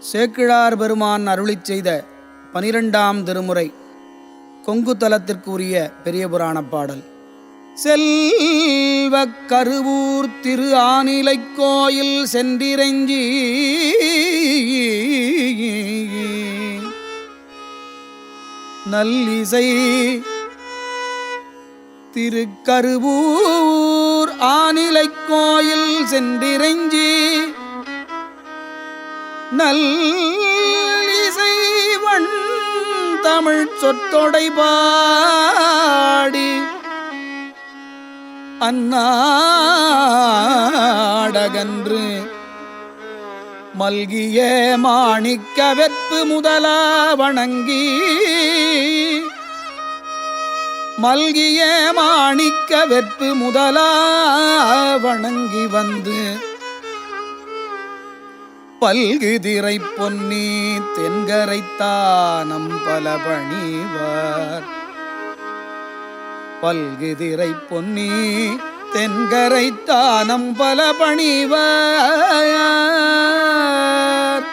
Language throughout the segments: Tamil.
சேக்கிழார் பெருமான் அருளிச் செய்த 12ஆம் திருமுறை கொங்கு தலத்திற்குரிய பெரிய புராணப் பாடல். செல்வக் கருவூர் திரு ஆனிலைக் கோயில் சென்றிரஞ்சி நல்லிசை திருக்கருவூர் ஆனிலைக் கோயில் சென்றிரஞ்சி நல்லிசைவன் தமிழ் சொற்றொடை பாடி அந்நாடகன்று மல்கிய மாணிக்க வெற்பு முதலா வணங்கி மல்கிய மாணிக்க வெற்பு முதலா வணங்கி வந்து பல்குதிரை பொன்னி தென்கரைத்தானம் பல பணிவார். பல்குதிரை பொன்னி தென்கரைத்தானம் பல பணிவார்.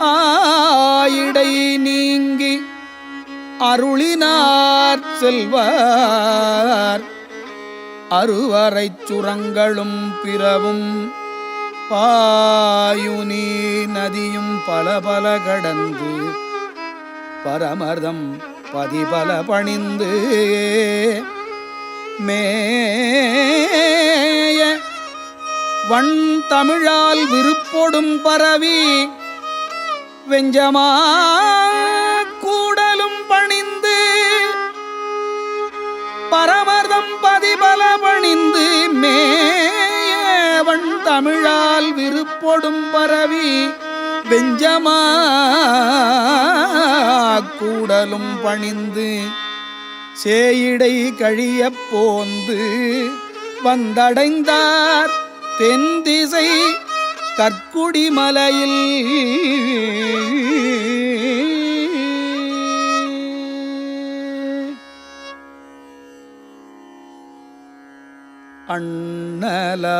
ஆயிடை நீங்கி அருளினார் செல்வார். அருவரைச் சுரங்களும் பிறவும் பாயுனி நதியும் பல பல கடந்து பரமர்தம் பதிபல பணிந்து மேய வண் தமிழால் விருப்பொடும் பரவி வெஞ்சமா கூடலும் பணிந்து பரமர்தம் பதிபல பணிந்து மேயவன் தமிழால் விருப்பொடும் பரவி வெஞ்சமா கூடலும் பணிந்து சேயிடை கழியப் போந்து வந்தடைந்தார் தென் திசை கற்குடி மலையில்.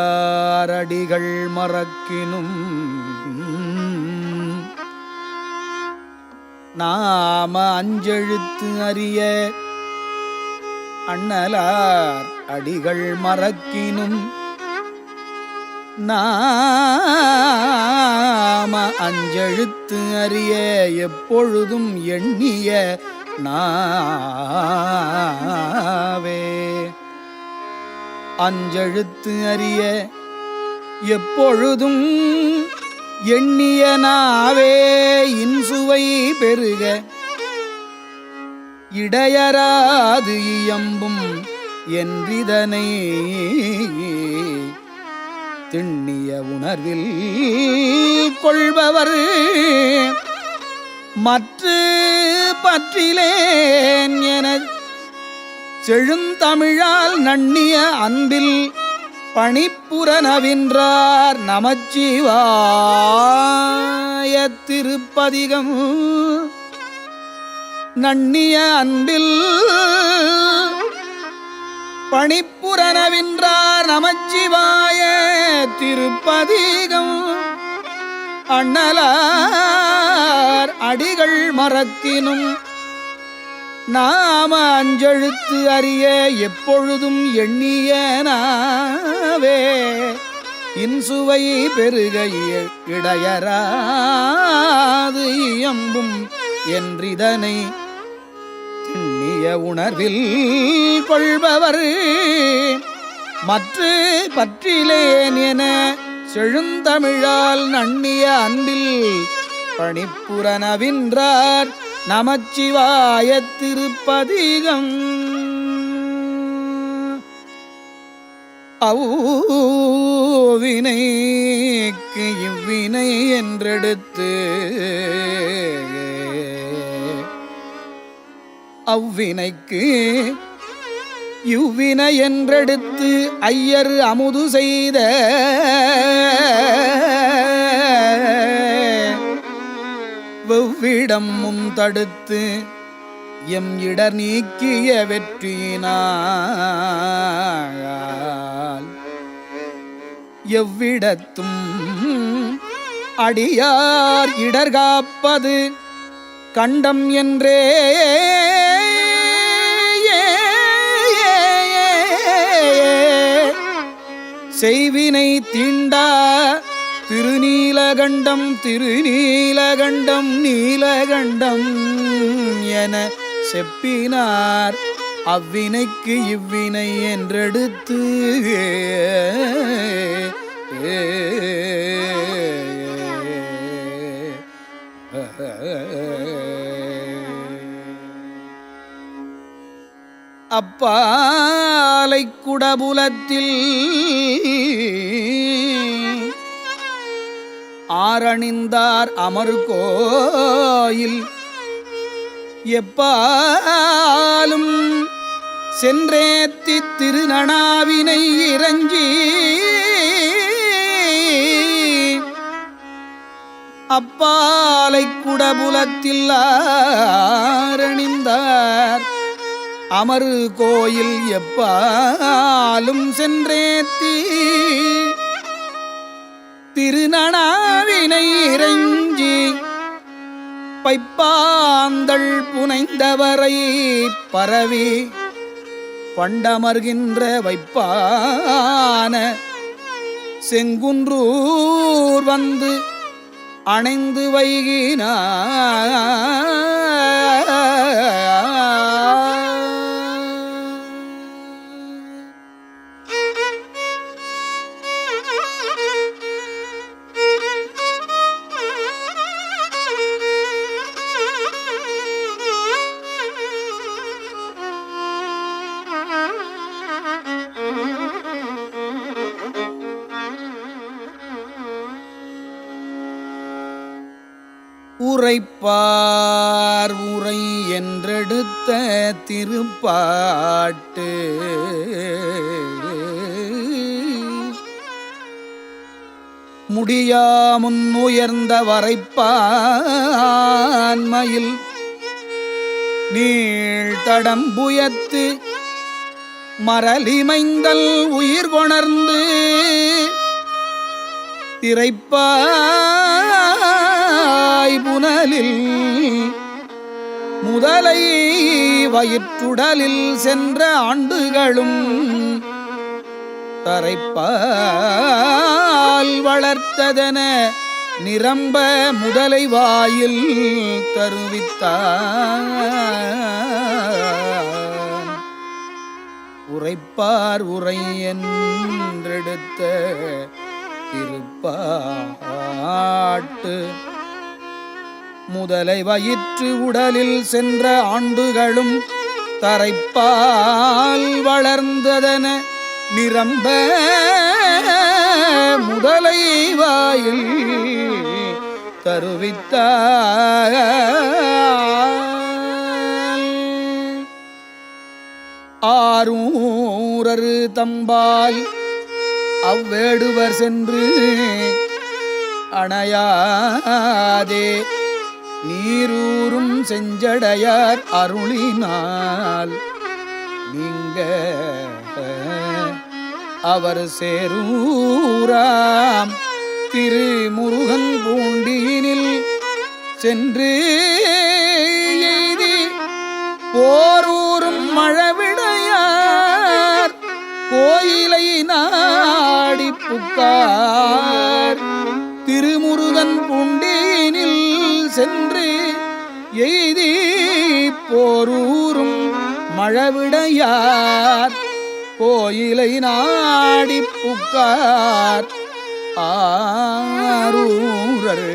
அண்ணலாரடிகள் மறக்கினும் நாம அஞ்செழுத்து அறிய அண்ணலார் அடிகள் மறக்கினும் நாம அஞ்செழுத்து அறிய எப்பொழுதும் எண்ணிய நாவே. அஞ்செழுத்து அறிய எப்பொழுதும் எண்ணிய நாவே இன்சுவை பெருக இடையராது இயம்பும் என்றிதனை திண்ணிய உணர்வில் கொள்பவர் மற்ற பற்றிலேன் என செழுந்தமிழால் நண்ணிய அன்பில் பணிப்புரனவின்றார் நமச்சிவாய திருப்பதிகம். நண்ணிய அன்பில் பணிப்புரனவின்றார் நமச்சிவாய திருப்பதிகம். அண்ணலார் அடிகள் மறக்கினும் நாம அஞ்செழுத்து அறிய எப்பொழுதும் எண்ணிய நாவே இன்சுவை பெருக இடையராது இயம்பும் என்றிதனை திண்ணிய உணர்வில் கொள்பவர் மற்ற பற்றிலேன் என செழுந்தமிழால் நண்ணிய அன்பில் பணிப்புரனவின்றார் நமச்சிவாய திருப்பதிகம். அவ்வினைக்கு இவ்வினை என்றெடுத்து அவ்வினைக்கு இவ்வினை என்றெடுத்து ஐயர் அமுது செய்த வெவ்விடம் முன் தடுத்து எம் இடர் நீக்கிய வெற்றியினால் எவ்விடத்தும் அடியார் இடர்காப்பது கண்டம் என்றே செய்வினை தீண்டா திருநீலகண்டம் திருநீலகண்டம் நீலகண்டம் என செப்பினார். அவ்வினைக்கு இவ்வினை என்றெடுத்து அப்பாலை குடபுலத்தில் ஆரணிந்தார் அமர்கோயில் எப்பாலும் சென்றேத்தி திருநனாவினை இறஞ்சி அப்பாலை குடபுலத்தில் ஆரணிந்தார் அமரு கோயில் எப்பாலும் சென்றேத்தி திருநனாவினை இறஞ்சி பைப்பாந்தள் புனைந்தவரை பரவி பண்டமர்கின்ற வைப்பான செங்குன்றூர் வந்து அணைந்து வைகினார். உரைப்பார் உரை என்றெடுத்த திருப்பாட்டு முடியாமுன் உயர்ந்த வரைப்பான்மையில் நீழ்தடம்புயத்து மரலிமைந்தல் உயிர் கொணர்ந்து திரைப்பாய் புனலில் முதலை வயிற்றுடலில் சென்ற ஆண்டுகளும் தரைப்பால் வளர்த்ததென நிரம்ப முதலை வாயில் தருவித்தார். உரைப்பார் உரை என்றெடுத்த திருப்பாட்டு முதலை வயிற்று உடலில் சென்ற ஆண்டுகளும் தரைப்பால் வளர்ந்ததன நிரம்ப முதலை வாயில் தருவித்தார். ஆரூரரு தம்பால் அவ்வேடுவர் சென்று அணையாதே நீரூரும் செஞ்சடையார் அருளினால் நீங்க அவர் சேரூராம் திருமுருகன் பூண்டியினில் சென்று எய்தி போரூரும் மழவிடையார் கோயிலை நாடி புக்கார். திருமுருகன் பூண்டியினில் சென்று எய்தி போரூரும் மழவிடையார் கோயிலை நாடி புக்கார் ஆரூரர்.